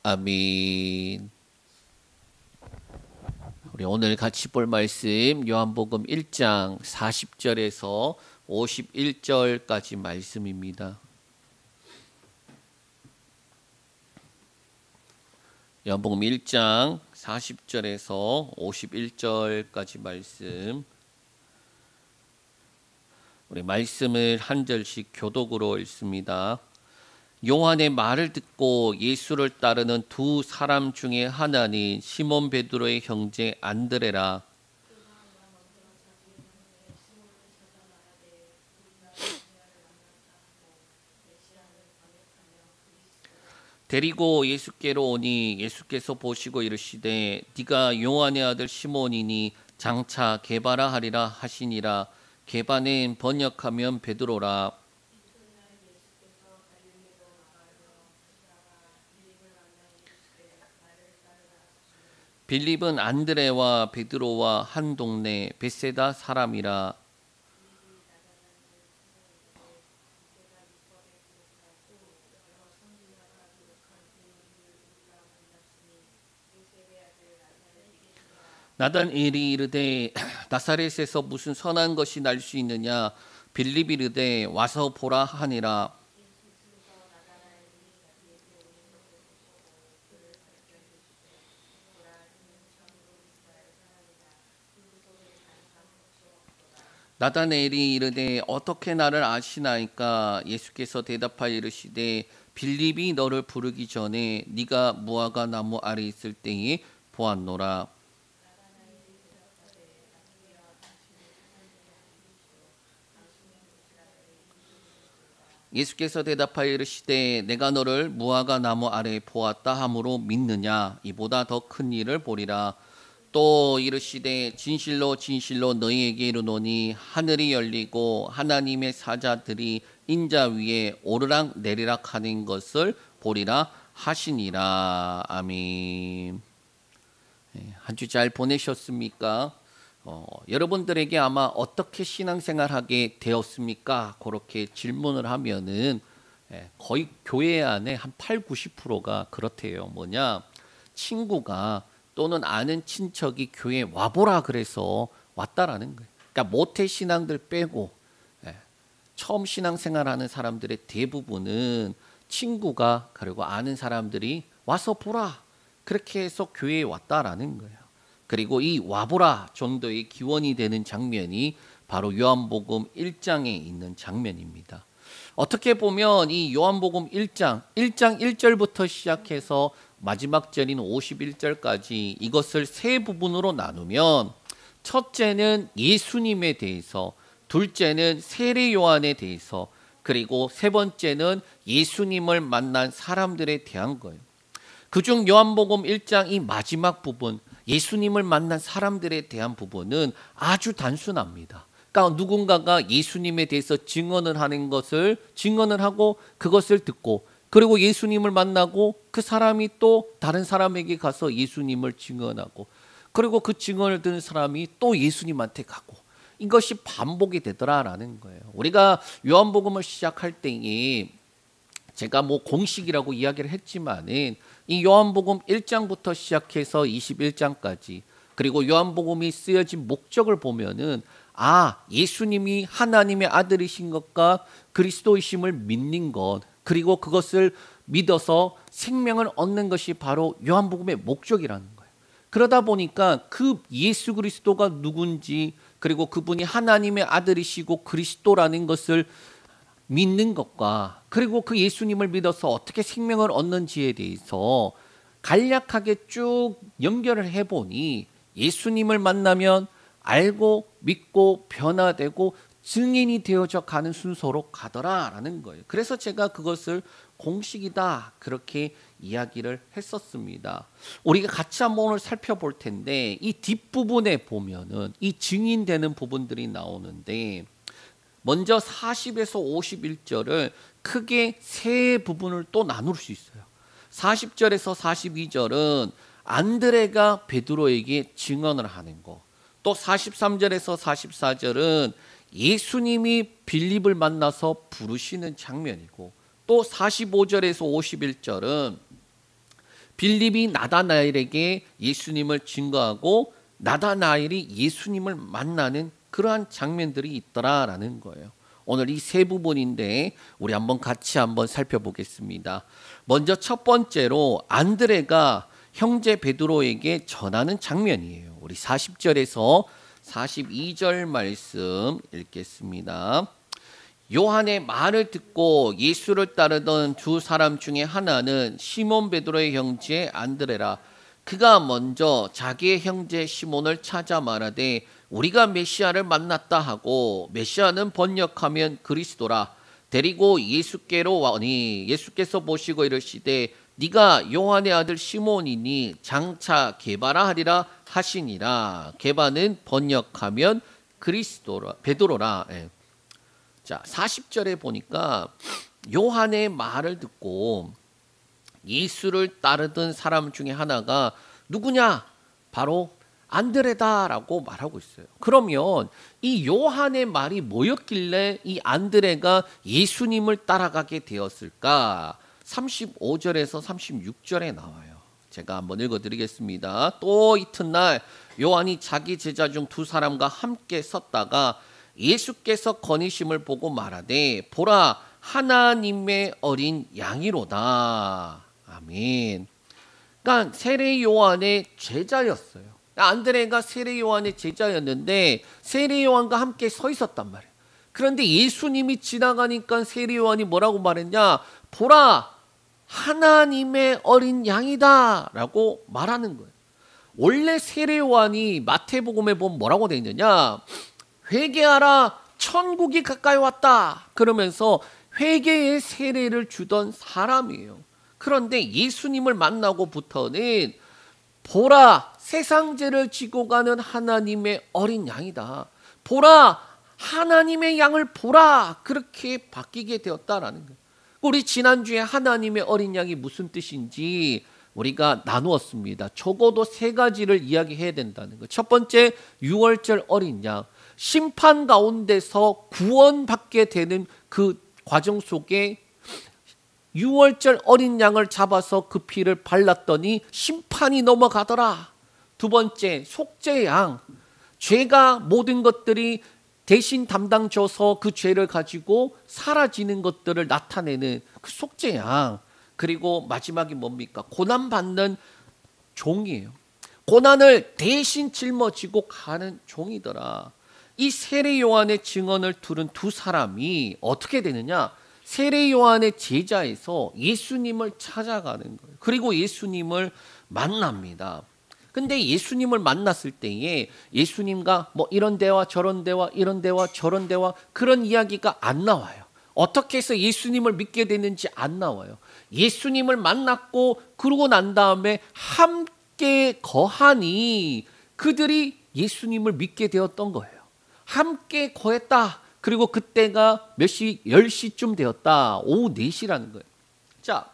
아멘. 우리 오늘 같이 볼 말씀 요한복음 1장 40절에서 51절까지 말씀입니다. 요한복음 1장 40절에서 51절까지 말씀. 우리 말씀을 한 절씩 교독으로 읽습니다. 요한의 말을 듣고 예수를 따르는 두 사람 중에 하나는 시몬 베드로의 형제 안드레라. 데리고 예수께로 오니 예수께서 보시고 이르시되 네가 요한의 아들 시몬이니 장차 게바라 하리라 하시니라. 게바는 번역하면 베드로라. 빌립은 안드레와 베드로와 한 동네 벳세다 사람이라. 나다나엘이 이르되 나사렛에서 무슨 선한 것이 날 수 있느냐. 빌립이 이르되 와서 보라 하니라. 나다나엘이 이르되 어떻게 나를 아시나이까. 예수께서 대답하여 이르시되 빌립이 너를 부르기 전에 네가 무화과 나무 아래 있을 때에 보았노라. 예수께서 대답하여 이르시되 내가 너를 무화과 나무 아래 보았다 함으로 믿느냐. 이보다 더 큰 일을 보리라. 또 이르시되 진실로 진실로 너희에게 이르노니 하늘이 열리고 하나님의 사자들이 인자 위에 오르락 내리락 하는 것을 보리라 하시니라. 아멘. 한 주 잘 보내셨습니까? 여러분들에게 아마 어떻게 신앙생활하게 되었습니까? 그렇게 질문을 하면은 거의 교회 안에 한 80~90%가 그렇대요. 뭐냐? 친구가 또는 아는 친척이 교회에 와보라 그래서 왔다라는 거예요. 그러니까 모태 신앙들 빼고 처음 신앙생활하는 사람들의 대부분은 친구가 그리고 아는 사람들이 와서 보라 그렇게 해서 교회에 왔다라는 거예요. 그리고 이 와보라 정도의 기원이 되는 장면이 바로 요한복음 1장에 있는 장면입니다. 어떻게 보면 이 요한복음 1장 1절부터 시작해서 마지막 절인 51절까지 이것을 세 부분으로 나누면 첫째는 예수님에 대해서, 둘째는 세례 요한에 대해서, 그리고 세 번째는 예수님을 만난 사람들에 대한 거예요. 그중 요한복음 1장 이 마지막 부분 예수님을 만난 사람들에 대한 부분은 아주 단순합니다. 그러니까 누군가가 예수님에 대해서 증언을 하는 것을 증언을 하고 그것을 듣고 그리고 예수님을 만나고 그 사람이 또 다른 사람에게 가서 예수님을 증언하고 그리고 그 증언을 듣는 사람이 또 예수님한테 가고 이것이 반복이 되더라라는 거예요. 우리가 요한복음을 시작할 때에 제가 뭐 공식이라고 이야기를 했지만은 이 요한복음 1장부터 시작해서 21장까지 그리고 요한복음이 쓰여진 목적을 보면은 예수님이 하나님의 아들이신 것과 그리스도이심을 믿는 것 그리고 그것을 믿어서 생명을 얻는 것이 바로 요한복음의 목적이라는 거예요. 그러다 보니까 그 예수 그리스도가 누군지 그리고 그분이 하나님의 아들이시고 그리스도라는 것을 믿는 것과 그리고 그 예수님을 믿어서 어떻게 생명을 얻는지에 대해서 간략하게 쭉 연결을 해보니 예수님을 만나면 알고 믿고 변화되고 증인이 되어져 가는 순서로 가더라라는 거예요. 그래서 제가 그것을 공식이다 그렇게 이야기를 했었습니다. 우리가 같이 한번 오늘 살펴볼 텐데 이 뒷부분에 보면은 이 증인되는 부분들이 나오는데 먼저 40에서 51절을 크게 세 부분을 또 나눌 수 있어요. 40절에서 42절은 안드레가 베드로에게 증언을 하는 거. 또 43절에서 44절은 예수님이 빌립을 만나서 부르시는 장면이고 또 45절에서 51절은 빌립이 나다나엘에게 예수님을 증거하고 나다나엘이 예수님을 만나는 그러한 장면들이 있더라라는 거예요. 오늘 이 세 부분인데 우리 한번 같이 한번 살펴보겠습니다. 먼저 첫 번째로 안드레가 형제 베드로에게 전하는 장면이에요. 우리 40절에서 42절 말씀 읽겠습니다. 요한의 말을 듣고 예수를 따르던 두 사람 중에 하나는 시몬 베드로의 형제 안드레라. 그가 먼저 자기의 형제 시몬을 찾아 말하되 우리가 메시아를 만났다 하고, 메시아는 번역하면 그리스도라. 데리고 예수께로 와니 예수께서 보시고 이르시되 네가 요한의 아들 시몬이니 장차 게바라 하리라 하시니라. 게바는 번역하면 그리스도라, 베드로라. 자, 40절에 보니까 요한의 말을 듣고 예수를 따르던 사람 중에 하나가 누구냐? 바로 안드레다라고 말하고 있어요. 그러면 이 요한의 말이 뭐였길래 이 안드레가 예수님을 따라가게 되었을까? 35절에서 36절에 나와요. 제가 한번 읽어드리겠습니다. 또 이튿날 요한이 자기 제자 중 두 사람과 함께 섰다가 예수께서 거니심을 보고 말하되 보라 하나님의 어린 양이로다. 아멘. 그러니까 세례 요한의 제자였어요. 안드레가 세례 요한의 제자였는데 세례 요한과 함께 서 있었단 말이에요. 그런데 예수님이 지나가니까 세례 요한이 뭐라고 말했냐? 보라 하나님의 어린 양이다 라고 말하는 거예요. 원래 세례 요한이 마태복음에 보면 뭐라고 되어 있느냐? 회개하라 천국이 가까이 왔다 그러면서 회개의 세례를 주던 사람이에요. 그런데 예수님을 만나고부터는 보라 세상 죄를 지고 가는 하나님의 어린 양이다. 보라 하나님의 양을 보라 그렇게 바뀌게 되었다라는 거예요. 우리 지난주에 하나님의 어린 양이 무슨 뜻인지 우리가 나누었습니다. 적어도 세 가지를 이야기해야 된다는 거예요. 첫 번째 6월절 어린 양. 심판 가운데서 구원받게 되는 그 과정 속에 6월절 어린 양을 잡아서 그 피를 발랐더니 심판이 넘어가더라. 두 번째 속죄양. 죄가 모든 것들이 대신 담당져서 그 죄를 가지고 사라지는 것들을 나타내는 그 속죄양. 그리고 마지막이 뭡니까? 고난받는 종이에요. 고난을 대신 짊어지고 가는 종이더라. 이 세례 요한의 증언을 들은 두 사람이 어떻게 되느냐? 세례 요한의 제자에서 예수님을 찾아가는 거예요. 그리고 예수님을 만납니다. 근데 예수님을 만났을 때에 예수님과 뭐 이런 대화 저런 대화 이런 대화 저런 대화 그런 이야기가 안 나와요. 어떻게 해서 예수님을 믿게 됐는지 안 나와요. 예수님을 만났고 그러고 난 다음에 함께 거하니 그들이 예수님을 믿게 되었던 거예요. 함께 거했다. 그리고 그때가 몇 시? 10시쯤 되었다. 오후 4시라는 거예요. 자,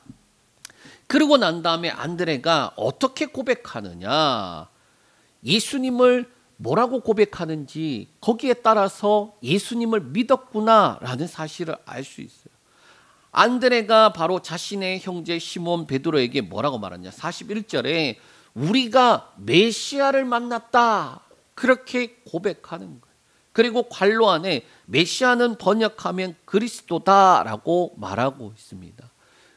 그러고 난 다음에 안드레가 어떻게 고백하느냐? 예수님을 뭐라고 고백하는지 거기에 따라서 예수님을 믿었구나라는 사실을 알 수 있어요. 안드레가 바로 자신의 형제 시몬 베드로에게 뭐라고 말하냐? 41절에 우리가 메시아를 만났다. 그렇게 고백하는 거예요. 그리고 괄호 안에 메시아는 번역하면 그리스도다라고 말하고 있습니다.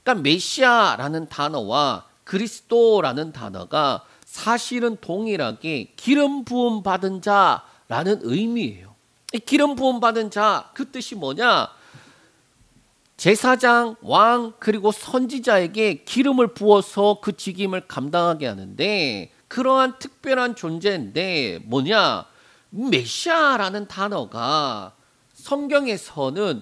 그러니까 메시아라는 단어와 그리스도라는 단어가 사실은 동일하게 기름 부음 받은 자라는 의미예요. 이 기름 부음 받은 자 그 뜻이 뭐냐? 제사장, 왕 그리고 선지자에게 기름을 부어서 그 직임을 감당하게 하는데 그러한 특별한 존재인데 뭐냐? 메시아라는 단어가 성경에서는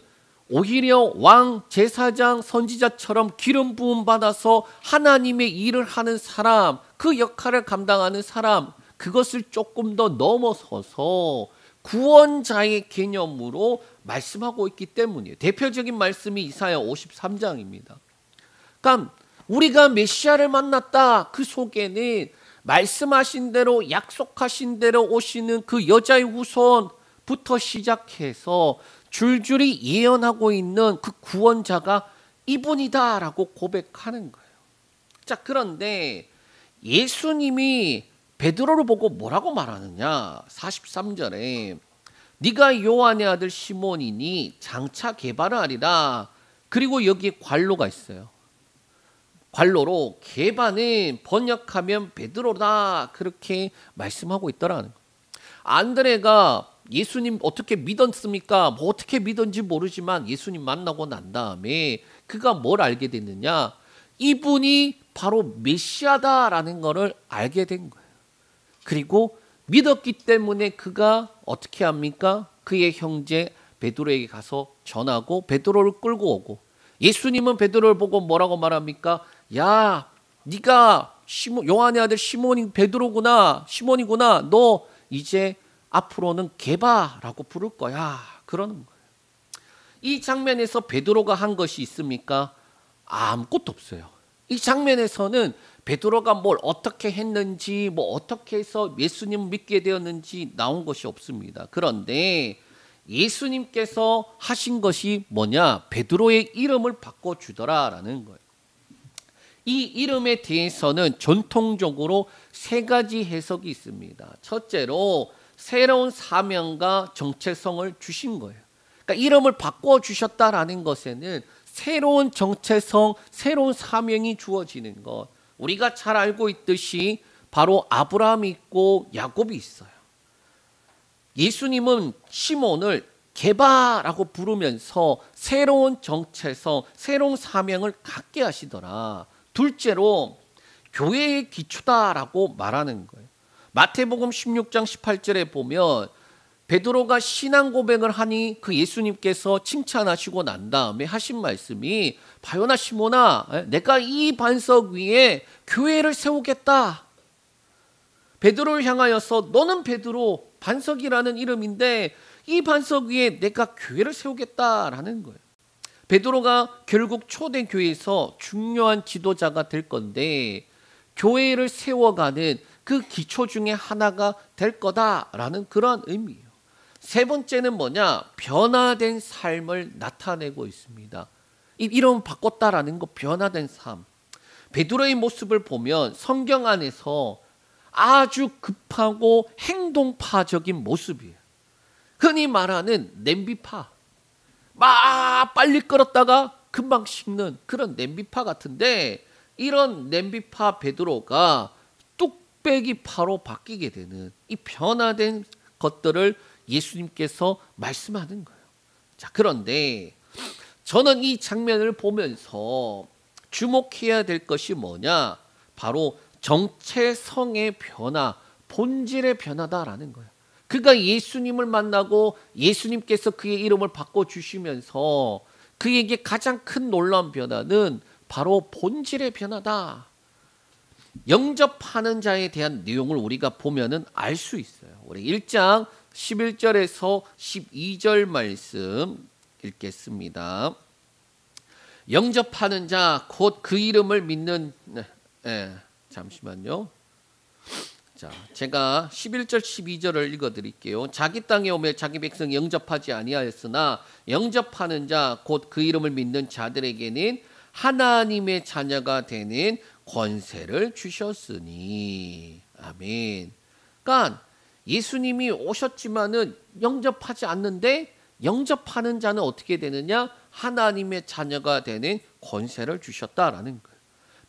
오히려 왕, 제사장, 선지자처럼 기름 부음 받아서 하나님의 일을 하는 사람, 그 역할을 감당하는 사람, 그것을 조금 더 넘어서서 구원자의 개념으로 말씀하고 있기 때문이에요. 대표적인 말씀이 이사야 53장입니다. 그러니까 우리가 메시아를 만났다. 그 속에는 말씀하신 대로 약속하신 대로 오시는 그 여자의 후손부터 시작해서 줄줄이 예언하고 있는 그 구원자가 이분이다라고 고백하는 거예요. 자, 그런데 예수님이 베드로를 보고 뭐라고 말하느냐? 43절에 네가 요한의 아들 시몬이니 장차 개발을 하리라. 그리고 여기에 관로가 있어요. 관로로 개반은 번역하면 베드로다, 그렇게 말씀하고 있더라는 거예요. 안드레가 예수님 어떻게 믿었습니까? 뭐 어떻게 믿었는지 모르지만 예수님 만나고 난 다음에 그가 뭘 알게 됐느냐? 이분이 바로 메시아다라는 것을 알게 된 거예요. 그리고 믿었기 때문에 그가 어떻게 합니까? 그의 형제 베드로에게 가서 전하고 베드로를 끌고 오고, 예수님은 베드로를 보고 뭐라고 말합니까? 야, 네가 요한의 아들 베드로구나, 시몬이구나. 너 이제 앞으로는 게바라고 부를 거야. 그러는 거예요. 이 장면에서 베드로가 한 것이 있습니까? 아무것도 없어요. 이 장면에서는 베드로가 뭘 어떻게 했는지, 뭐 어떻게 해서 예수님을 믿게 되었는지 나온 것이 없습니다. 그런데 예수님께서 하신 것이 뭐냐? 베드로의 이름을 바꿔주더라라는 거예요. 이 이름에 대해서는 전통적으로 세 가지 해석이 있습니다. 첫째로 새로운 사명과 정체성을 주신 거예요. 그러니까 이름을 바꿔주셨다라는 것에는 새로운 정체성, 새로운 사명이 주어지는 것. 우리가 잘 알고 있듯이 바로 아브라함이 있고 야곱이 있어요. 예수님은 시몬을 게바라고 부르면서 새로운 정체성, 새로운 사명을 갖게 하시더라. 둘째로 교회의 기초다라고 말하는 거예요. 마태복음 16장 18절에 보면 베드로가 신앙 고백을 하니 그 예수님께서 칭찬하시고 난 다음에 하신 말씀이 바요나 시몬아, 내가 이 반석 위에 교회를 세우겠다. 베드로를 향하여서 너는 베드로, 반석이라는 이름인데 이 반석 위에 내가 교회를 세우겠다라는 거예요. 베드로가 결국 초대교회에서 중요한 지도자가 될 건데 교회를 세워가는 그 기초 중에 하나가 될 거다라는 그런 의미예요. 세 번째는 뭐냐? 변화된 삶을 나타내고 있습니다. 이름 바꿨다라는 거, 변화된 삶. 베드로의 모습을 보면 성경 안에서 아주 급하고 행동파적인 모습이에요. 흔히 말하는 냄비파. 막 빨리 끓었다가 금방 식는 그런 냄비파 같은데, 이런 냄비파 베드로가 뚝배기파로 바뀌게 되는 이 변화된 것들을 예수님께서 말씀하는 거예요. 자, 그런데 저는 이 장면을 보면서 주목해야 될 것이 뭐냐? 바로 정체성의 변화, 본질의 변화다라는 거예요. 그가 예수님을 만나고 예수님께서 그의 이름을 바꿔주시면서 그에게 가장 큰 놀라운 변화는 바로 본질의 변화다. 영접하는 자에 대한 내용을 우리가 보면은 알 수 있어요. 우리 1장 11절에서 12절 말씀 읽겠습니다. 영접하는 자, 곧 그 이름을 믿는, 잠시만요. 자, 제가 11절 12절을 읽어드릴게요. 자기 땅에 오며 자기 백성이 영접하지 아니하였으나 영접하는 자, 곧 그 이름을 믿는 자들에게는 하나님의 자녀가 되는 권세를 주셨으니. 아멘. 그러니까 예수님이 오셨지만은 영접하지 않는데 영접하는 자는 어떻게 되느냐? 하나님의 자녀가 되는 권세를 주셨다라는 거예요.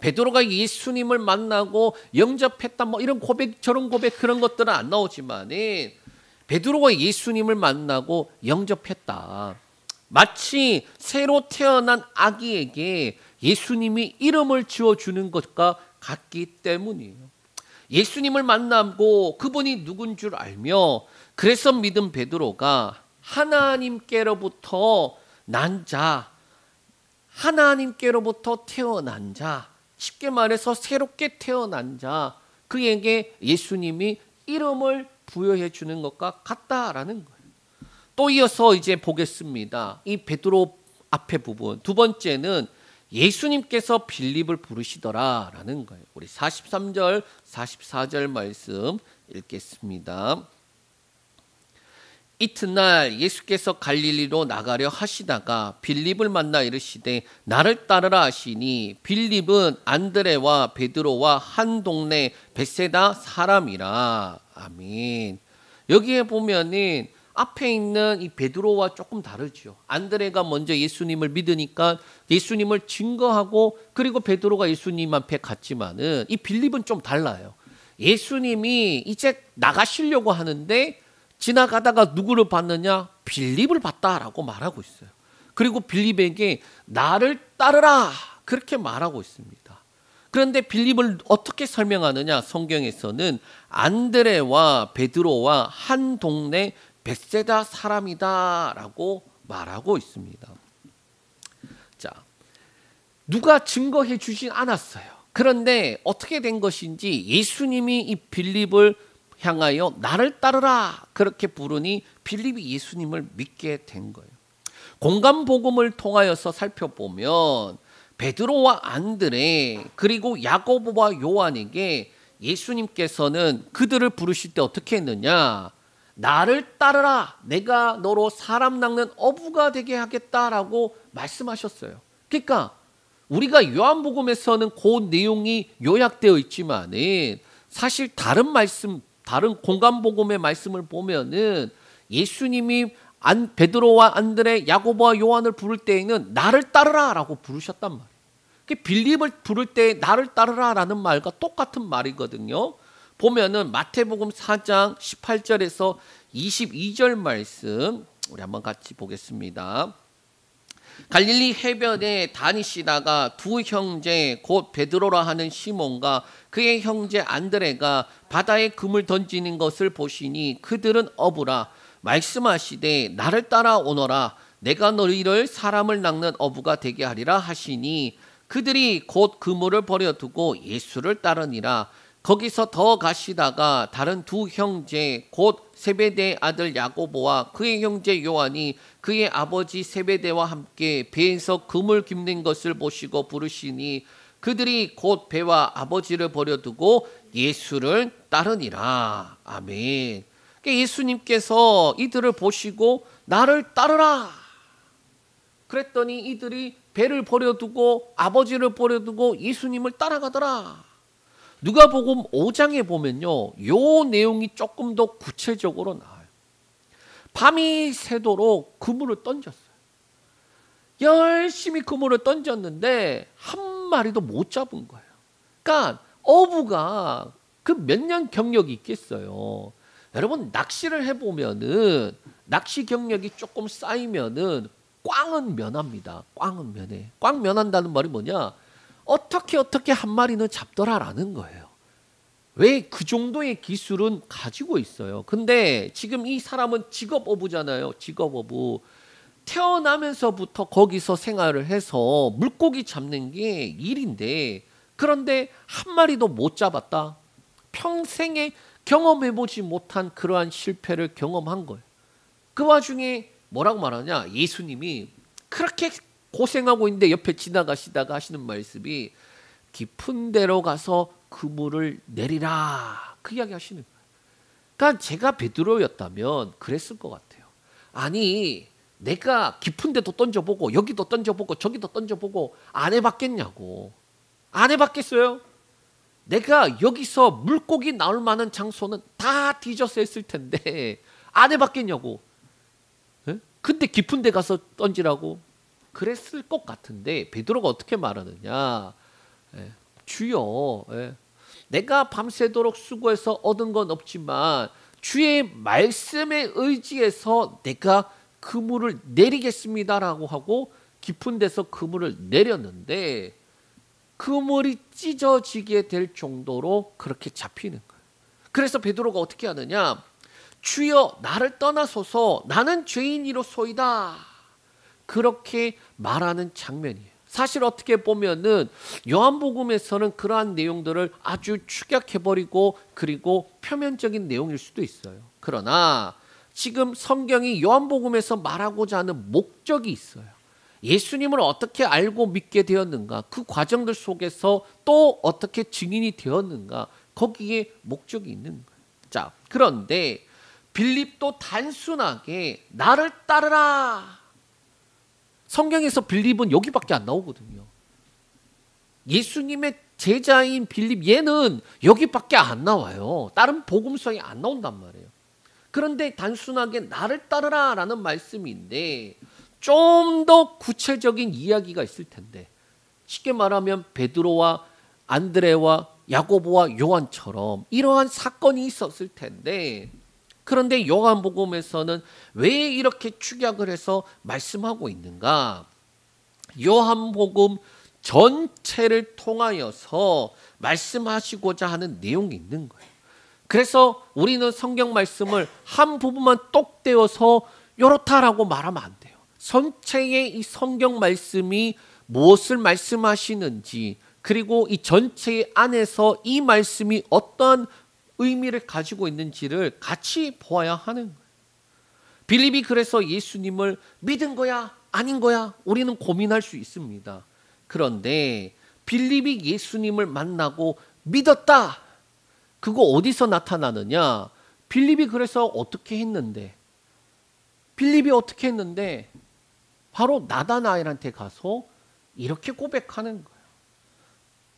베드로가 예수님을 만나고 영접했다, 뭐 이런 고백, 저런 고백, 그런 것들은 안 나오지만은 베드로가 예수님을 만나고 영접했다. 마치 새로 태어난 아기에게 예수님이 이름을 지어주는 것과 같기 때문이에요. 예수님을 만나고 그분이 누군 줄 알며 그래서 믿은 베드로가 하나님께로부터 난 자, 하나님께로부터 태어난 자, 쉽게 말해서 새롭게 태어난 자, 그에게 예수님이 이름을 부여해 주는 것과 같다라는 거예요. 또 이어서 이제 보겠습니다. 이 베드로 앞에 부분. 두 번째는 예수님께서 빌립을 부르시더라라는 거예요. 우리 43절, 44절 말씀 읽겠습니다. 이튿날 예수께서 갈릴리로 나가려 하시다가 빌립을 만나 이르시되 나를 따르라 하시니 빌립은 안드레와 베드로와 한 동네 벳세다 사람이라. 아멘. 여기에 보면은 앞에 있는 이 베드로와 조금 다르죠. 안드레가 먼저 예수님을 믿으니까 예수님을 증거하고, 그리고 베드로가 예수님 앞에 갔지만은 이 빌립은 좀 달라요. 예수님이 이제 나가시려고 하는데 지나가다가 누구를 봤느냐? 빌립을 봤다라고 말하고 있어요. 그리고 빌립에게 나를 따르라 그렇게 말하고 있습니다. 그런데 빌립을 어떻게 설명하느냐? 성경에서는 안드레와 베드로와 한 동네 벳세다 사람이다라고 말하고 있습니다. 자, 누가 증거해 주진 않았어요. 그런데 어떻게 된 것인지 예수님이 이 빌립을 향하여 나를 따르라 그렇게 부르니 빌립이 예수님을 믿게 된 거예요. 공간복음을 통하여서 살펴보면 베드로와 안드레 그리고 야고보와 요한에게 예수님께서는 그들을 부르실 때 어떻게 했느냐? 나를 따르라, 내가 너로 사람 낚는 어부가 되게 하겠다라고 말씀하셨어요. 그러니까 우리가 요한복음에서는 그 내용이 요약되어 있지만은 사실 다른 말씀, 다른 공간복음의 말씀을 보면은 예수님이 베드로와 안드레, 야고보와 요한을 부를 때에는 나를 따르라라고 부르셨단 말이에요. 빌립을 부를 때 나를 따르라라는 말과 똑같은 말이거든요. 보면은 마태복음 4장 18절에서 22절 말씀 우리 한번 같이 보겠습니다. 갈릴리 해변에 다니시다가 두 형제 곧 베드로라 하는 시몬과 그의 형제 안드레가 바다에 금을 던지는 것을 보시니 그들은 어부라. 말씀하시되 나를 따라오너라. 내가 너희를 사람을 낚는 어부가 되게 하리라 하시니 그들이 곧 그물을 버려두고 예수를 따르니라. 거기서 더 가시다가 다른 두 형제 곧 세베대의 아들 야고보와 그의 형제 요한이 그의 아버지 세베대와 함께 배에서 금을 깁는 것을 보시고 부르시니 그들이 곧 배와 아버지를 버려두고 예수를 따르니라. 아멘. 예수님께서 이들을 보시고 나를 따르라 그랬더니 이들이 배를 버려두고 아버지를 버려두고 예수님을 따라가더라. 누가복음 5장에 보면요, 요 내용이 조금 더 구체적으로 나와요. 밤이 새도록 그물을 던졌어요. 열심히 그물을 던졌는데 한 마리도 못 잡은 거예요. 그러니까 어부가 그 몇 년 경력이 있겠어요. 여러분 낚시를 해보면은 낚시 경력이 조금 쌓이면은 꽝은 면합니다. 꽝은 면해. 꽝 면한다는 말이 뭐냐? 어떻게 한 마리는 잡더라라는 거예요. 왜? 그 정도의 기술은 가지고 있어요. 근데 지금 이 사람은 직업어부잖아요. 직업어부. 태어나면서부터 거기서 생활을 해서 물고기 잡는 게 일인데 그런데 한 마리도 못 잡았다. 평생에 경험해보지 못한 그러한 실패를 경험한 거예요. 그 와중에 뭐라고 말하냐? 예수님이 그렇게 고생하고 있는데 옆에 지나가시다가 하시는 말씀이 깊은 데로 가서 그물을 내리라 그 이야기 하시는 거예요. 그러니까 제가 베드로였다면 그랬을 것 같아요. 아니 내가 깊은 데도 던져보고 여기도 던져보고 저기도 던져보고 안 해봤겠냐고. 안 해봤겠어요? 내가 여기서 물고기 나올 만한 장소는 다 뒤져서 했을 텐데 안 해봤겠냐고. 에? 근데 깊은 데 가서 던지라고. 그랬을 것 같은데 베드로가 어떻게 말하느냐. 주여 내가 밤새도록 수고해서 얻은 건 없지만 주의 말씀에 의지해서 내가 그물을 내리겠습니다라고 하고 깊은 데서 그물을 내렸는데 그물이 찢어지게 될 정도로 그렇게 잡히는 거예요. 그래서 베드로가 어떻게 하느냐. 주여 나를 떠나소서 나는 죄인이로소이다. 그렇게 말하는 장면이에요. 사실 어떻게 보면은 요한복음에서는 그러한 내용들을 아주 축약해버리고 그리고 표면적인 내용일 수도 있어요. 그러나 지금 성경이 요한복음에서 말하고자 하는 목적이 있어요. 예수님을 어떻게 알고 믿게 되었는가, 그 과정들 속에서 또 어떻게 증인이 되었는가, 거기에 목적이 있는 거예요. 자, 그런데 빌립도 단순하게 나를 따르라. 성경에서 빌립은 여기밖에 안 나오거든요. 예수님의 제자인 빌립 얘는 여기밖에 안 나와요. 다른 복음서에 안 나온단 말이에요. 그런데 단순하게 나를 따르라 라는 말씀인데 좀 더 구체적인 이야기가 있을 텐데, 쉽게 말하면 베드로와 안드레와 야고보와 요한처럼 이러한 사건이 있었을 텐데, 그런데 요한복음에서는 왜 이렇게 축약을 해서 말씀하고 있는가? 요한복음 전체를 통하여서 말씀하시고자 하는 내용이 있는 거예요. 그래서 우리는 성경 말씀을 한 부분만 똑 떼어서 요렇다라고 말하면 안 돼요. 전체의 이 성경 말씀이 무엇을 말씀하시는지, 그리고 이 전체 안에서 이 말씀이 어떤 의미를 가지고 있는지를 같이 보아야 하는 거예요. 빌립이 그래서 예수님을 믿은 거야? 아닌 거야? 우리는 고민할 수 있습니다. 그런데 빌립이 예수님을 만나고 믿었다. 그거 어디서 나타나느냐? 빌립이 그래서 어떻게 했는데? 빌립이 어떻게 했는데? 바로 나다나엘한테 가서 이렇게 고백하는 거예요.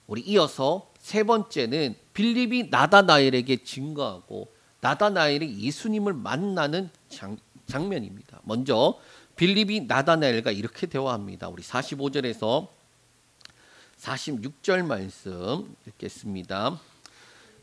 우리 이어서 세 번째는 빌립이 나다나엘에게 증거하고 나다나엘이 예수님을 만나는 장면입니다. 먼저 빌립이 나다나엘과 이렇게 대화합니다. 우리 45절에서 46절 말씀 읽겠습니다.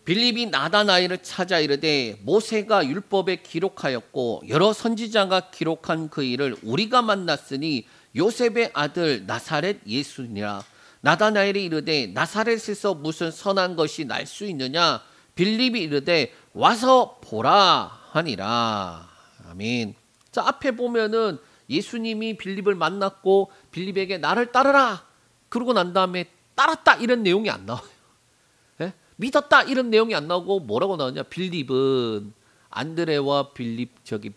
빌립이 나다나엘을 찾아 이르되 모세가 율법에 기록하였고 여러 선지자가 기록한 그 일을 우리가 만났으니 요셉의 아들 나사렛 예수니라. 나다나엘이 이르되 나사렛에서 무슨 선한 것이 날 수 있느냐? 빌립이 이르되 와서 보라 하니라. 아멘. 자, 앞에 보면은 예수님이 빌립을 만났고 빌립에게 나를 따르라. 그러고 난 다음에 따랐다 이런 내용이 안 나와요. 예? 믿었다 이런 내용이 안 나오고 뭐라고 나오냐? 빌립은 안드레와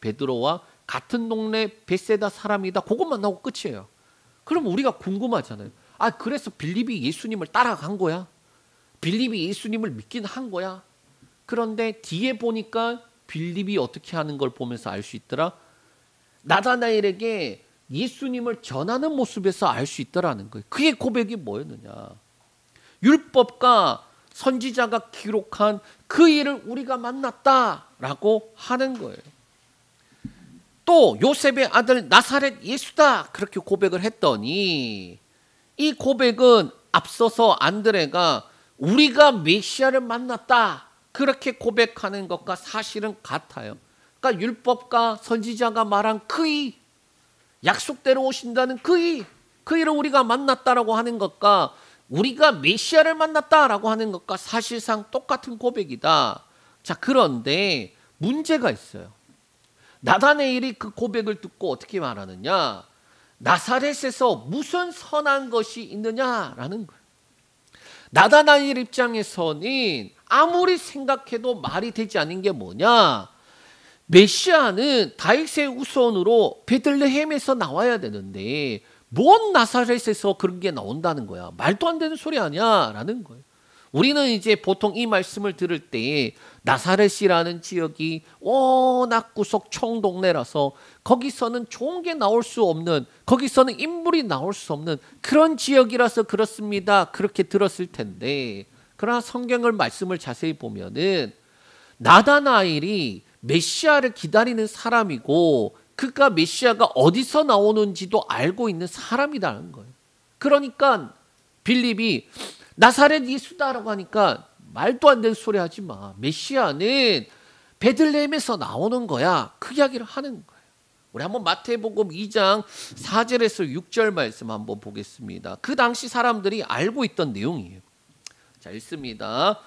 베드로와 같은 동네 벳세다 사람이다. 그것만 나오고 끝이에요. 그럼 우리가 궁금하잖아요. 아, 그래서 빌립이 예수님을 따라간 거야? 빌립이 예수님을 믿긴 한 거야? 그런데 뒤에 보니까 빌립이 어떻게 하는 걸 보면서 알 수 있더라? 나다나엘에게 예수님을 전하는 모습에서 알 수 있더라는 거예요. 그의 고백이 뭐였느냐? 율법과 선지자가 기록한 그 일을 우리가 만났다라고 하는 거예요. 또 요셉의 아들 나사렛 예수다 그렇게 고백을 했더니, 이 고백은 앞서서 안드레가 우리가 메시아를 만났다 그렇게 고백하는 것과 사실은 같아요. 그러니까 율법과 선지자가 말한 그의, 약속대로 오신다는 그의, 그 일을 우리가 만났다라고 하는 것과 우리가 메시아를 만났다라고 하는 것과 사실상 똑같은 고백이다. 자, 그런데 문제가 있어요. 나다나엘이 그 고백을 듣고 어떻게 말하느냐? 나사렛에서 무슨 선한 것이 있느냐라는 거예요. 나다나엘 입장에서는 아무리 생각해도 말이 되지 않는 게 뭐냐? 메시아는 다윗의 후손으로 베들레헴에서 나와야 되는데 뭔 나사렛에서 그런 게 나온다는 거야? 말도 안 되는 소리 아니야? 라는 거예요. 우리는 이제 보통 이 말씀을 들을 때 나사렛이라는 지역이 워낙 구석 총동네라서 거기서는 좋은 게 나올 수 없는, 거기서는 인물이 나올 수 없는 그런 지역이라서 그렇습니다. 그렇게 들었을 텐데, 그러나 성경을 말씀을 자세히 보면은 나다나엘이 메시아를 기다리는 사람이고 그가 메시아가 어디서 나오는지도 알고 있는 사람이라는 거예요. 그러니까 빌립이 나사렛 예수다라고 하니까 말도 안 되는 소리 하지 마. 메시아는 베들레헴에서 나오는 거야. 그 이야기를 하는 거예요. 우리 한번 마태복음 2장 4절에서 6절 말씀 한번 보겠습니다. 그 당시 사람들이 알고 있던 내용이에요. 자, 읽습니다.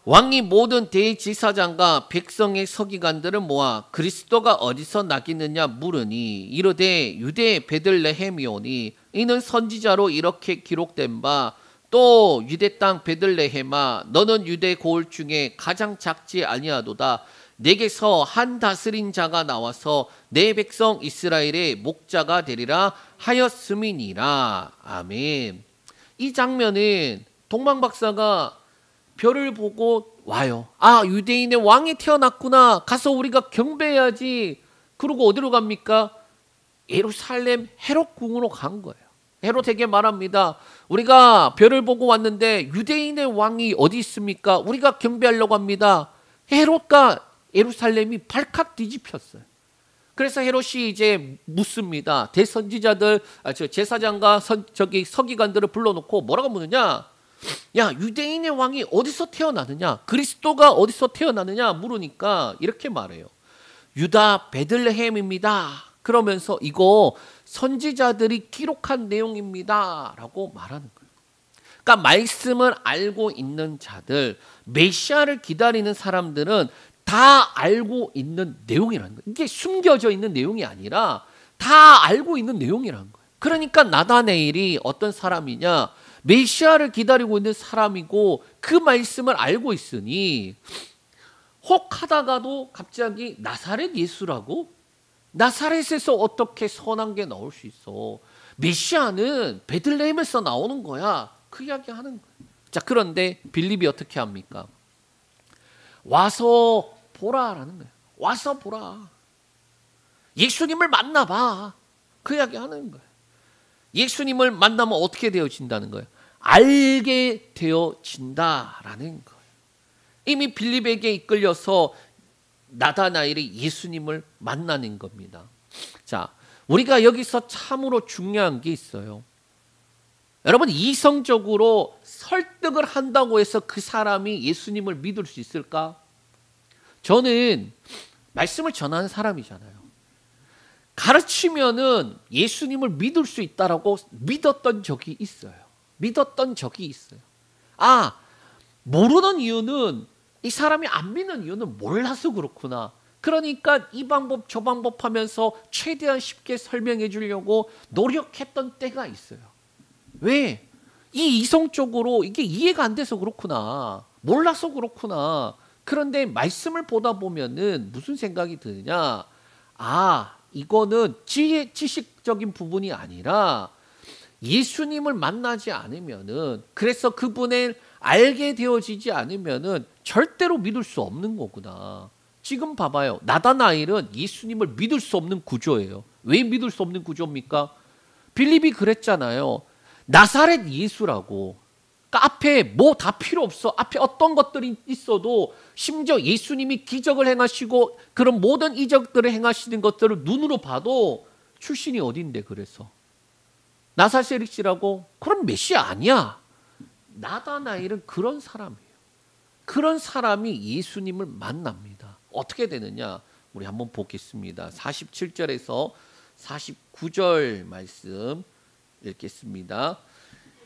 왕이 모든 대지사장과 백성의 서기관들을 모아 그리스도가 어디서 나겠느냐 물으니 이르되 유대 베들레헴이오니 이는 선지자로 이렇게 기록된 바 또 유대 땅 베들레헴아 너는 유대 고을 중에 가장 작지 아니하도다. 내게서 한 다스린 자가 나와서 내 백성 이스라엘의 목자가 되리라 하였음이니라. 아멘. 이 장면은 동방 박사가 별을 보고 와요. 아, 유대인의 왕이 태어났구나. 가서 우리가 경배해야지. 그러고 어디로 갑니까? 예루살렘 헤롯 궁으로 간 거예요. 헤롯에게 말합니다. 우리가 별을 보고 왔는데 유대인의 왕이 어디 있습니까? 우리가 경배하려고 합니다. 헤롯과 예루살렘이 발칵 뒤집혔어요. 그래서 헤롯이 이제 묻습니다. 대선지자들, 제사장과 서기관들을 불러놓고 뭐라고 묻느냐? 야, 유대인의 왕이 어디서 태어나느냐? 그리스도가 어디서 태어나느냐? 물으니까 이렇게 말해요. 유다 베들레헴입니다. 그러면서 이거 선지자들이 기록한 내용입니다. 라고 말하는 거예요. 그러니까 말씀을 알고 있는 자들, 메시아를 기다리는 사람들은 다 알고 있는 내용이라는 거예요. 이게 숨겨져 있는 내용이 아니라 다 알고 있는 내용이라는 거예요. 그러니까 나다네일이 어떤 사람이냐? 메시아를 기다리고 있는 사람이고 그 말씀을 알고 있으니 혹 하다가도 갑자기 나사렛 예수라고? 나사렛에서 어떻게 선한 게 나올 수 있어? 메시아는 베들레헴에서 나오는 거야. 그 이야기 하는 거야. 자, 그런데 빌립이 어떻게 합니까? 와서 보라라는 거예요. 와서 보라. 예수님을 만나봐. 그 이야기 하는 거예요. 예수님을 만나면 어떻게 되어진다는 거예요? 알게 되어진다라는 거예요. 이미 빌립에게 이끌려서 나다나엘이 예수님을 만나는 겁니다. 자, 우리가 여기서 참으로 중요한 게 있어요. 여러분, 이성적으로 설득을 한다고 해서 그 사람이 예수님을 믿을 수 있을까? 저는 말씀을 전하는 사람이잖아요. 가르치면은 예수님을 믿을 수 있다라고 믿었던 적이 있어요. 믿었던 적이 있어요. 아, 모르는 이유는 이 사람이 안 믿는 이유는 몰라서 그렇구나. 그러니까 이 방법 저 방법 하면서 최대한 쉽게 설명해 주려고 노력했던 때가 있어요. 왜? 이 이성적으로 이게 이해가 안 돼서 그렇구나. 몰라서 그렇구나. 그런데 말씀을 보다 보면은 무슨 생각이 드느냐? 아, 이거는 지식적인 부분이 아니라 예수님을 만나지 않으면은, 그래서 그분을 알게 되어지지 않으면은 절대로 믿을 수 없는 거구나. 지금 봐봐요. 나다나엘은 예수님을 믿을 수 없는 구조예요. 왜 믿을 수 없는 구조입니까? 빌립이 그랬잖아요. 나사렛 예수라고. 그러니까 앞에 뭐 다 필요 없어. 앞에 어떤 것들이 있어도 심지어 예수님이 기적을 행하시고 그런 모든 이적들을 행하시는 것들을 눈으로 봐도 출신이 어딘데 그래서. 나사렛이라고? 그럼 메시아 아니야. 나다나엘은 그런 사람이에요. 그런 사람이 예수님을 만납니다. 어떻게 되느냐? 우리 한번 보겠습니다. 47절에서 49절 말씀 읽겠습니다.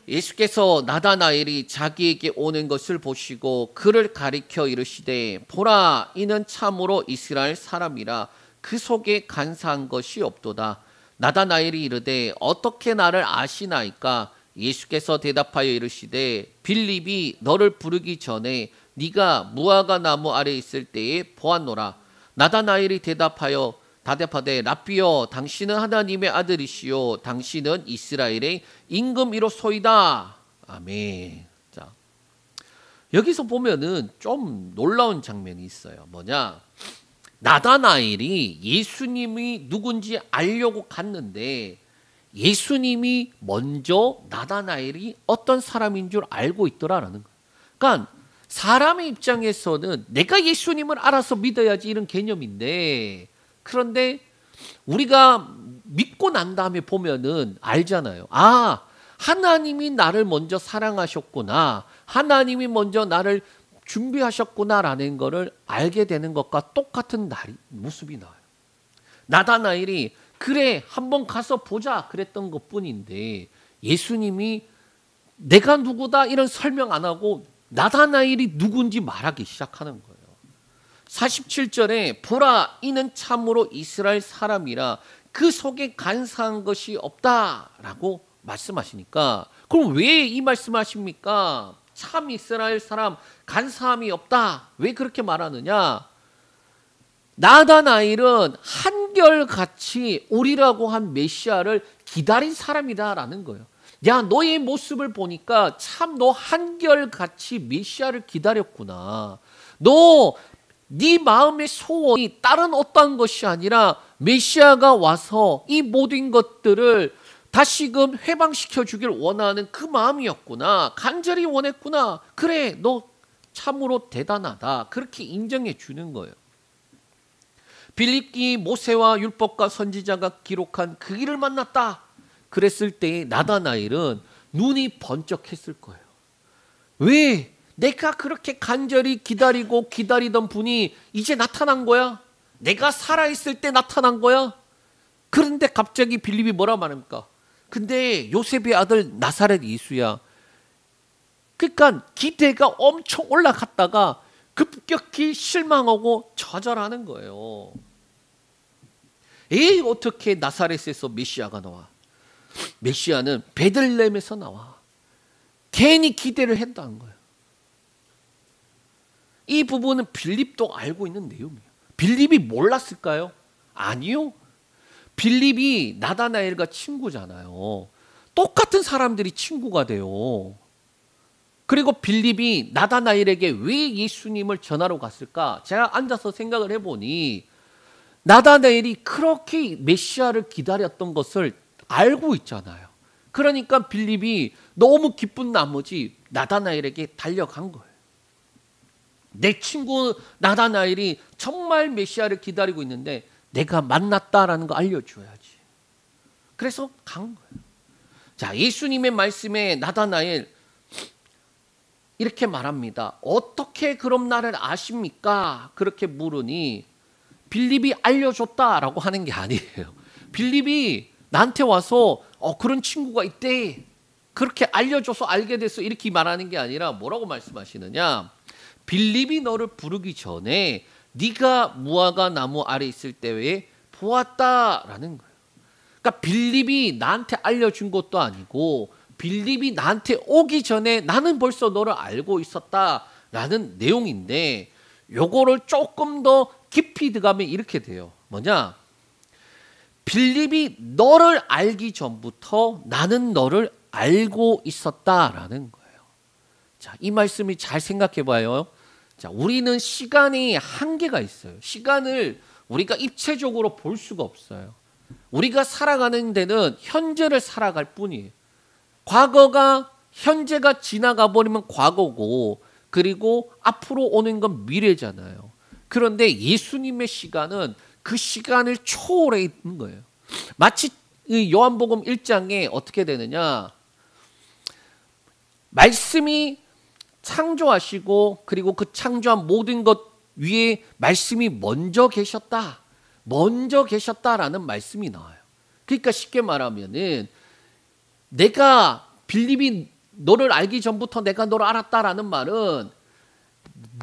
예수께서 나다나엘이 자기에게 오는 것을 보시고 그를 가리켜 이르시되 보라, 이는 참으로 이스라엘 사람이라 그 속에 간사한 것이 없도다. 나다나엘이 이르되 어떻게 나를 아시나이까? 예수께서 대답하여 이르시되 빌립이 너를 부르기 전에 네가 무화과 나무 아래 있을 때에 보았노라. 나다나엘이 대답하되 라삐여, 당신은 하나님의 아들이시요 당신은 이스라엘의 임금이로소이다. 아멘. 자, 여기서 보면은 좀 놀라운 장면이 있어요. 뭐냐? 나다나엘이 예수님이 누군지 알려고 갔는데 예수님이 먼저 나다나엘이 어떤 사람인 줄 알고 있더라라는 거예요. 그러니까 사람의 입장에서는 내가 예수님을 알아서 믿어야지 이런 개념인데, 그런데 우리가 믿고 난 다음에 보면은 알잖아요. 아, 하나님이 나를 먼저 사랑하셨구나. 하나님이 먼저 나를 준비하셨구나라는 거를 알게 되는 것과 똑같은 모습이 나와요. 나다나엘이 그래, 한번 가서 보자 그랬던 것뿐인데 예수님이 내가 누구다 이런 설명 안 하고 나다나엘이 누군지 말하기 시작하는 거예요. 47절에 보라, 이는 참으로 이스라엘 사람이라 그 속에 간사한 것이 없다라고 말씀하시니까, 그럼 왜 이 말씀하십니까? 참 이스라엘 사람, 간사함이 없다. 왜 그렇게 말하느냐? 나다나엘은 한결같이 오리라고 한 메시아를 기다린 사람이다라는 거예요. 야, 너의 모습을 보니까 참 너 한결같이 메시아를 기다렸구나. 너 네 마음의 소원이 다른 어떠한 것이 아니라 메시아가 와서 이 모든 것들을 다시금 해방시켜 주길 원하는 그 마음이었구나. 간절히 원했구나. 그래, 너 참으로 대단하다. 그렇게 인정해 주는 거예요. 빌립기 모세와 율법과 선지자가 기록한 그 일을 만났다. 그랬을 때 나다나엘은 눈이 번쩍했을 거예요. 왜? 내가 그렇게 간절히 기다리고 기다리던 분이 이제 나타난 거야? 내가 살아있을 때 나타난 거야? 그런데 갑자기 빌립이 뭐라 말합니까? 근데 요셉의 아들 나사렛 예수야. 그러니까 기대가 엄청 올라갔다가 급격히 실망하고 좌절하는 거예요. 에이, 어떻게 나사렛에서 메시아가 나와? 메시아는 베들레헴에서 나와. 괜히 기대를 했다는 거예요. 이 부분은 빌립도 알고 있는 내용이에요. 빌립이 몰랐을까요? 아니요. 빌립이 나다나엘과 친구잖아요. 똑같은 사람들이 친구가 돼요. 그리고 빌립이 나다나엘에게 왜 예수님을 전하러 갔을까? 제가 앉아서 생각을 해보니 나다나엘이 그렇게 메시아를 기다렸던 것을 알고 있잖아요. 그러니까 빌립이 너무 기쁜 나머지 나다나엘에게 달려간 거예요. 내 친구 나다나엘이 정말 메시아를 기다리고 있는데 내가 만났다라는 거 알려줘야지. 그래서 간 거예요. 자, 예수님의 말씀에 나다나엘 이렇게 말합니다. 어떻게 그럼 나를 아십니까? 그렇게 물으니 빌립이 알려줬다라고 하는 게 아니에요. 빌립이 나한테 와서 그런 친구가 있대. 그렇게 알려줘서 알게 됐어. 이렇게 말하는 게 아니라 뭐라고 말씀하시느냐? 빌립이 너를 부르기 전에 네가 무화과 나무 아래 있을 때에 보았다라는 거예요. 그러니까 빌립이 나한테 알려준 것도 아니고 빌립이 나한테 오기 전에 나는 벌써 너를 알고 있었다라는 내용인데 요거를 조금 더 깊이 들어가면 이렇게 돼요. 뭐냐? 빌립이 너를 알기 전부터 나는 너를 알고 있었다라는 거예요. 자, 이 말씀이 잘 생각해 봐요. 자, 우리는 시간이 한계가 있어요. 시간을 우리가 입체적으로 볼 수가 없어요. 우리가 살아가는 데는 현재를 살아갈 뿐이에요. 과거가 현재가 지나가 버리면 과거고 그리고 앞으로 오는 건 미래잖아요. 그런데 예수님의 시간은 그 시간을 초월해 있는 거예요. 마치 요한복음 1장에 어떻게 되느냐? 말씀이 창조하시고 그리고 그 창조한 모든 것 위에 말씀이 먼저 계셨다. 먼저 계셨다라는 말씀이 나와요. 그러니까 쉽게 말하면은 내가 빌립이 너를 알기 전부터 내가 너를 알았다라는 말은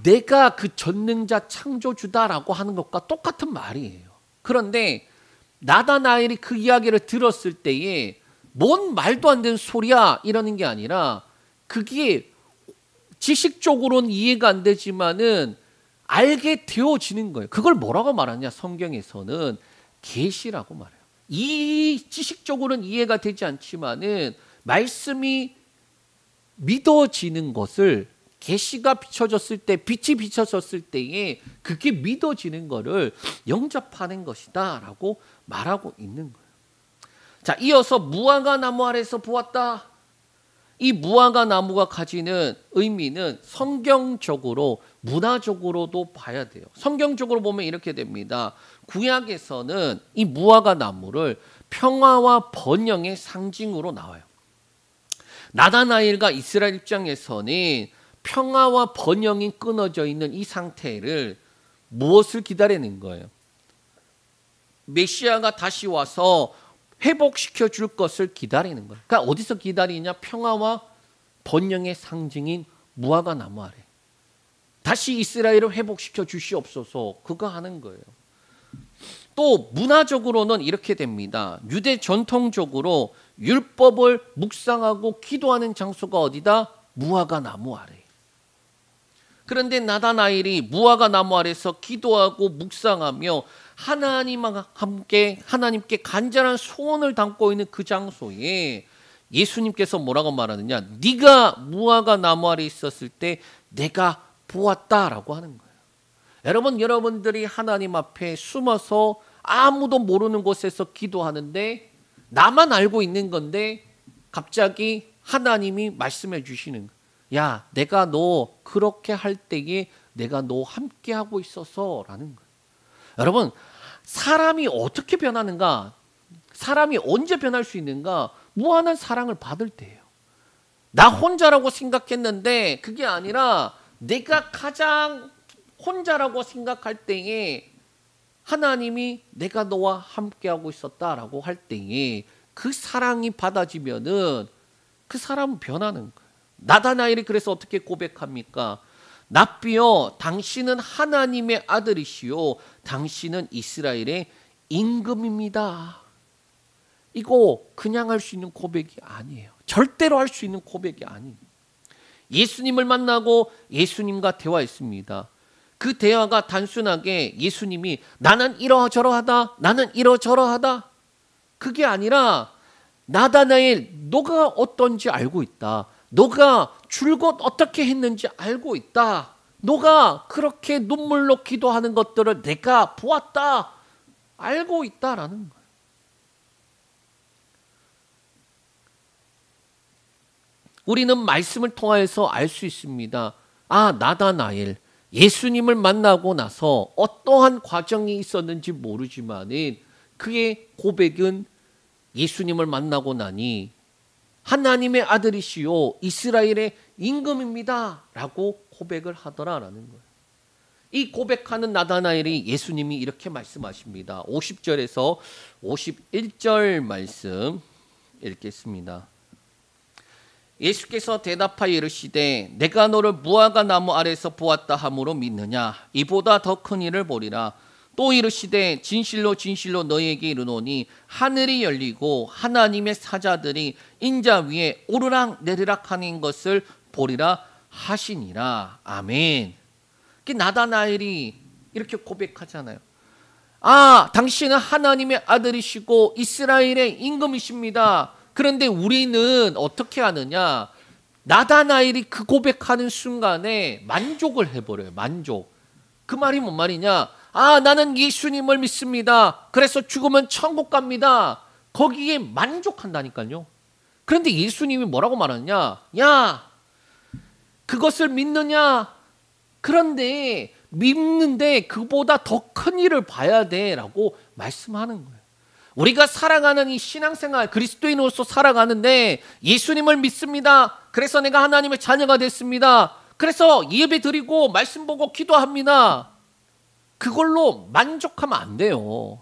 내가 그 전능자 창조주다라고 하는 것과 똑같은 말이에요. 그런데 나다나엘이 그 이야기를 들었을 때에 뭔 말도 안 되는 소리야 이러는 게 아니라 그게 지식적으로는 이해가 안 되지만은 알게 되어지는 거예요. 그걸 뭐라고 말하냐? 성경에서는 계시라고 말해요. 이 지식적으로는 이해가 되지 않지만은 말씀이 믿어지는 것을 계시가 비춰졌을 때, 빛이 비춰졌을 때에 그게 믿어지는 것을 영접하는 것이다라고 말하고 있는 거예요. 자, 이어서 무화과 나무 아래서 보았다. 이 무화과 나무가 가지는 의미는 성경적으로, 문화적으로도 봐야 돼요. 성경적으로 보면 이렇게 됩니다. 구약에서는 이 무화과 나무를 평화와 번영의 상징으로 나와요. 나다나엘과 이스라엘 입장에서는 평화와 번영이 끊어져 있는 이 상태를 무엇을 기다리는 거예요? 메시아가 다시 와서 회복시켜 줄 것을 기다리는 거예요. 그러니까 어디서 기다리냐? 평화와 번영의 상징인 무화과 나무 아래. 다시 이스라엘을 회복시켜 주시옵소서. 그거 하는 거예요. 또 문화적으로는 이렇게 됩니다. 유대 전통적으로 율법을 묵상하고 기도하는 장소가 어디다? 무화과 나무 아래. 그런데 나다나엘이 무화과 나무 아래서 기도하고 묵상하며 하나님과 함께 하나님께 간절한 소원을 담고 있는 그 장소에 예수님께서 뭐라고 말하느냐? 네가 무화과 나무 아래 있었을 때 내가 보았다라고 하는 거예요. 여러분들이 하나님 앞에 숨어서 아무도 모르는 곳에서 기도하는데 나만 알고 있는 건데 갑자기 하나님이 말씀해 주시는 거예요. 야, 내가 너 그렇게 할 때에 내가 너 함께 하고 있어서라는 거예요. 여러분, 사람이 어떻게 변하는가? 사람이 언제 변할 수 있는가? 무한한 사랑을 받을 때예요. 나 혼자라고 생각했는데 그게 아니라 내가 가장 혼자라고 생각할 때에 하나님이 내가 너와 함께하고 있었다라고 할 때에 그 사랑이 받아지면은 그 사람은 변하는 거예요. 나다나엘이 그래서 어떻게 고백합니까? 납비여, 당신은 하나님의 아들이시요 당신은 이스라엘의 임금입니다. 이거 그냥 할 수 있는 고백이 아니에요. 절대로 할 수 있는 고백이 아니에요. 예수님을 만나고 예수님과 대화했습니다. 그 대화가 단순하게 예수님이 나는 이러저러하다, 나는 이러저러하다, 그게 아니라 나다나엘, 너가 어떤지 알고 있다. 너가 줄곧 어떻게 했는지 알고 있다. 너가 그렇게 눈물로 기도하는 것들을 내가 보았다. 알고 있다라는 거예요. 우리는 말씀을 통해서 알 수 있습니다. 아, 나다나엘, 예수님을 만나고 나서 어떠한 과정이 있었는지 모르지만은 그의 고백은 예수님을 만나고 나니 하나님의 아들이시요 이스라엘의 임금입니다 라고 고백을 하더라라는 거예요. 이 고백하는 나다나엘이 예수님이 이렇게 말씀하십니다. 50절에서 51절 말씀 읽겠습니다. 예수께서 대답하여 이르시되 내가 너를 무화과 나무 아래서 보았다 함으로 믿느냐? 이보다 더 큰 일을 보리라. 또 이르시되 진실로 진실로 너희에게 이르노니 하늘이 열리고 하나님의 사자들이 인자 위에 오르락 내리락 하는 것을 보리라 하시니라. 아멘. 나다나엘이 이렇게 고백하잖아요. 아, 당신은 하나님의 아들이시고 이스라엘의 임금이십니다. 그런데 우리는 어떻게 하느냐? 나다나엘이 그 고백하는 순간에 만족을 해버려요. 만족. 그 말이 뭔 말이냐? 아, 나는 예수님을 믿습니다. 그래서 죽으면 천국 갑니다. 거기에 만족한다니까요. 그런데 예수님이 뭐라고 말하느냐? 야, 그것을 믿느냐? 그런데 믿는데 그보다 더 큰 일을 봐야 돼 라고 말씀하는 거예요. 우리가 살아가는 이 신앙생활, 그리스도인으로서 살아가는데 예수님을 믿습니다. 그래서 내가 하나님의 자녀가 됐습니다. 그래서 예배 드리고 말씀 보고 기도합니다. 그걸로 만족하면 안 돼요.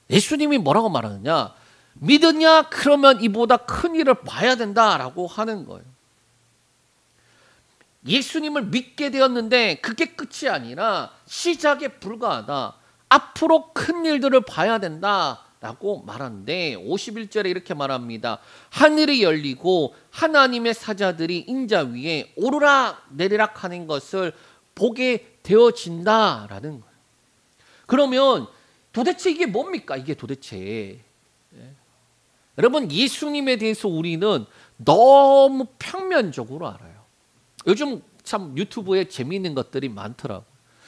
예수님이 뭐라고 말하느냐? 믿으냐? 그러면 이보다 큰 일을 봐야 된다라고 하는 거예요. 예수님을 믿게 되었는데 그게 끝이 아니라 시작에 불과하다. 앞으로 큰 일들을 봐야 된다라고 말하는데 51절에 이렇게 말합니다. 하늘이 열리고 하나님의 사자들이 인자 위에 오르락 내리락 하는 것을 보게 되어진다라는 거예요. 그러면 도대체 이게 뭡니까? 이게 도대체. 여러분, 예수님에 대해서 우리는 너무 평면적으로 알아요. 요즘 참 유튜브에 재미있는 것들이 많더라고요.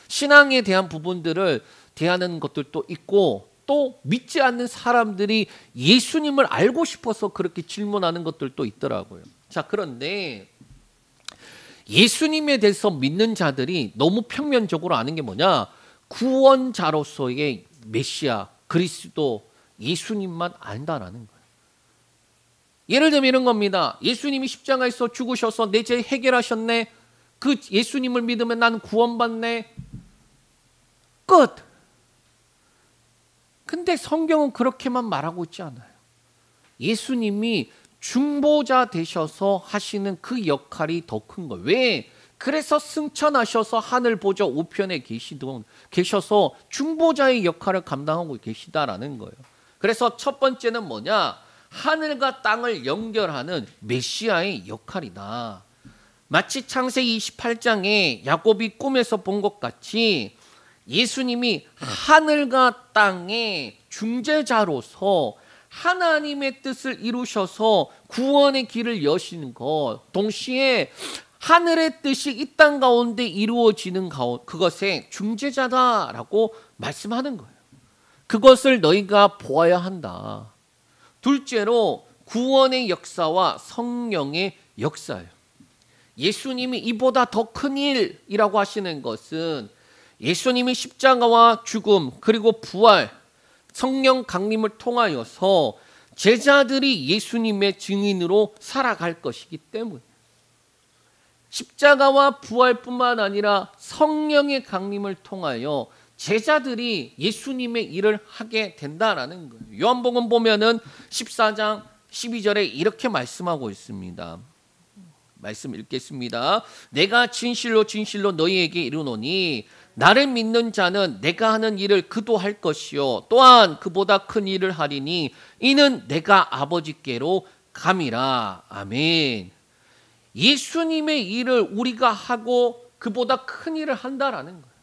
신앙에 대한 부분들을 대하는 것들도 있고 또 믿지 않는 사람들이 예수님을 알고 싶어서 그렇게 질문하는 것들도 있더라고요. 자, 그런데 예수님에 대해서 믿는 자들이 너무 평면적으로 아는 게 뭐냐? 구원자로서의 메시아, 그리스도, 예수님만 안다라는 거예요. 예를 들면 이런 겁니다. 예수님이 십자가에서 죽으셔서 내 죄 해결하셨네. 그 예수님을 믿으면 나는 구원받네. 끝. 근데 성경은 그렇게만 말하고 있지 않아요. 예수님이 중보자 되셔서 하시는 그 역할이 더 큰 거예요. 왜? 그래서 승천하셔서 하늘 보좌 우편에 계셔서 중보자의 역할을 감당하고 계시다라는 거예요. 그래서 첫 번째는 뭐냐? 하늘과 땅을 연결하는 메시아의 역할이다. 마치 창세기 28장에 야곱이 꿈에서 본 것 같이 예수님이 하늘과 땅의 중재자로서 하나님의 뜻을 이루셔서 구원의 길을 여시는 것, 동시에 하늘의 뜻이 이 땅 가운데 이루어지는 그것의 중재자다라고 말씀하는 거예요. 그것을 너희가 보아야 한다. 둘째로 구원의 역사와 성령의 역사예요. 예수님이 이보다 더 큰 일이라고 하시는 것은 예수님이 십자가와 죽음 그리고 부활, 성령 강림을 통하여서 제자들이 예수님의 증인으로 살아갈 것이기 때문에 십자가와 부활뿐만 아니라 성령의 강림을 통하여 제자들이 예수님의 일을 하게 된다라는 거예요. 요한복음 보면은 14장 12절에 이렇게 말씀하고 있습니다. 말씀 읽겠습니다. 내가 진실로 진실로 너희에게 이르노니 나를 믿는 자는 내가 하는 일을 그도 할 것이요 또한 그보다 큰 일을 하리니 이는 내가 아버지께로 감이라. 아멘. 예수님의 일을 우리가 하고 그보다 큰 일을 한다라는 거예요.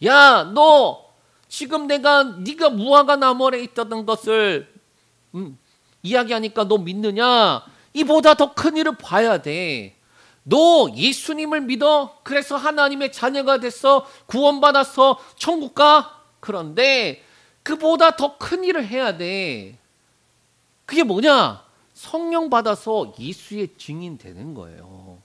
야, 너 지금 네가 무화과 나무 아래 있던 것을 이야기하니까 너 믿느냐? 이보다 더 큰 일을 봐야 돼. 너 예수님을 믿어? 그래서 하나님의 자녀가 돼서 구원받아서 천국 가? 그런데 그보다 더 큰 일을 해야 돼. 그게 뭐냐? 성령 받아서 예수의 증인 되는 거예요.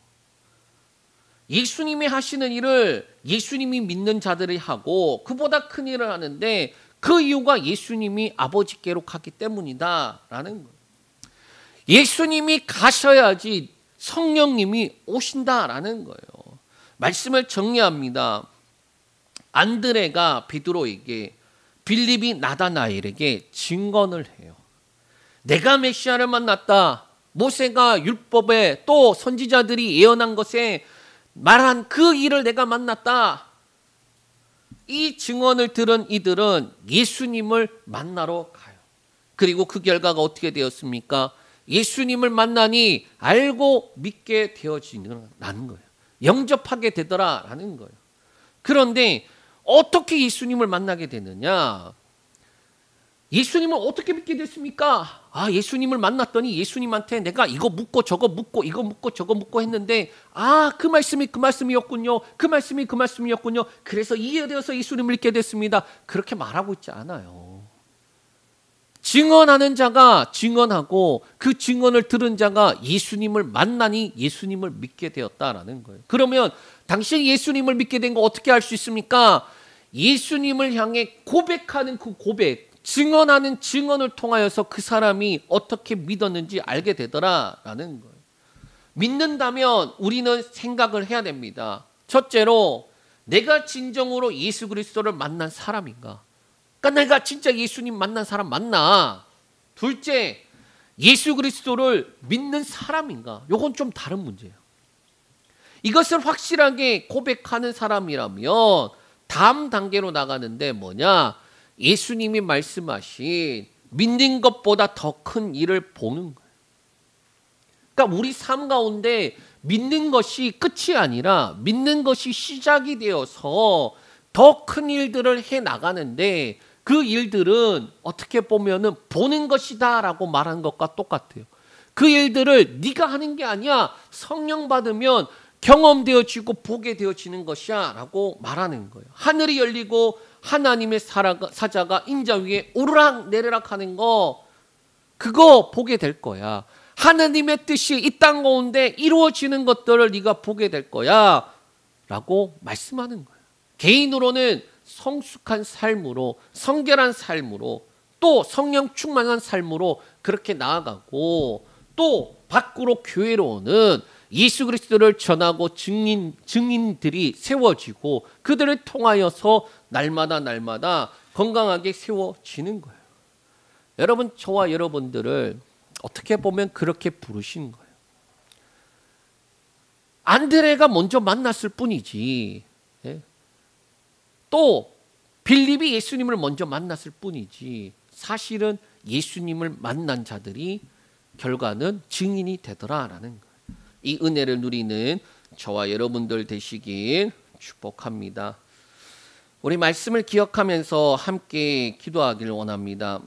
예수님이 하시는 일을 예수님이 믿는 자들이 하고 그보다 큰 일을 하는데 그 이유가 예수님이 아버지께로 갔기 때문이다라는 거예요. 예수님이 가셔야지 성령님이 오신다라는 거예요. 말씀을 정리합니다. 안드레가 베드로에게, 빌립이 나다나엘에게 증언을 해요. 내가 메시아를 만났다. 모세가 율법에 또 선지자들이 예언한 것에 말한 그 일을 내가 만났다. 이 증언을 들은 이들은 예수님을 만나러 가요. 그리고 그 결과가 어떻게 되었습니까? 예수님을 만나니 알고 믿게 되어지는 거예요. 영접하게 되더라라는 거예요. 그런데 어떻게 예수님을 만나게 되느냐? 예수님을 어떻게 믿게 됐습니까? 아, 예수님을 만났더니 예수님한테 내가 이거 묻고 저거 묻고 이거 묻고 저거 묻고 했는데 그 말씀이 그 말씀이었군요. 그 말씀이 그 말씀이었군요. 그래서 이해되어서 예수님을 믿게 됐습니다. 그렇게 말하고 있지 않아요. 증언하는 자가 증언하고 그 증언을 들은 자가 예수님을 만나니 예수님을 믿게 되었다라는 거예요. 그러면 당신이 예수님을 믿게 된 거 어떻게 알 수 있습니까? 예수님을 향해 고백하는 그 고백, 증언하는 증언을 통하여서 그 사람이 어떻게 믿었는지 알게 되더라라는 거예요. 믿는다면 우리는 생각을 해야 됩니다. 첫째로 내가 진정으로 예수 그리스도를 만난 사람인가? 그러니까 내가 진짜 예수님 만난 사람 맞나? 둘째, 예수 그리스도를 믿는 사람인가? 이건 좀 다른 문제예요. 이것을 확실하게 고백하는 사람이라면 다음 단계로 나가는데 뭐냐? 예수님이 말씀하신 믿는 것보다 더 큰 일을 보는 거예요. 그러니까 우리 삶 가운데 믿는 것이 끝이 아니라 믿는 것이 시작이 되어서 더 큰 일들을 해 나가는데 그 일들은 어떻게 보면은 보는 것이다라고 말하는 것과 똑같아요. 그 일들을 네가 하는 게 아니야. 성령 받으면 경험되어지고 보게 되어지는 것이야 라고 말하는 거예요. 하늘이 열리고 하나님의 사자가 인자 위에 오르락 내리락 하는 거 그거 보게 될 거야. 하나님의 뜻이 이 땅 가운데 이루어지는 것들을 네가 보게 될 거야 라고 말씀하는 거예요. 개인으로는 성숙한 삶으로 성결한 삶으로 또 성령 충만한 삶으로 그렇게 나아가고 또 밖으로 교회로 오는 예수 그리스도를 전하고 증인들이 세워지고 그들을 통하여서 날마다 건강하게 세워지는 거예요. 여러분, 저와 여러분들을 어떻게 보면 그렇게 부르신 거예요. 안드레가 먼저 만났을 뿐이지, 또 빌립이 예수님을 먼저 만났을 뿐이지 사실은 예수님을 만난 자들이 결과는 증인이 되더라라는 거예요. 이 은혜를 누리는 저와 여러분들 되시길 축복합니다. 우리 말씀을 기억하면서 함께 기도하기를 원합니다.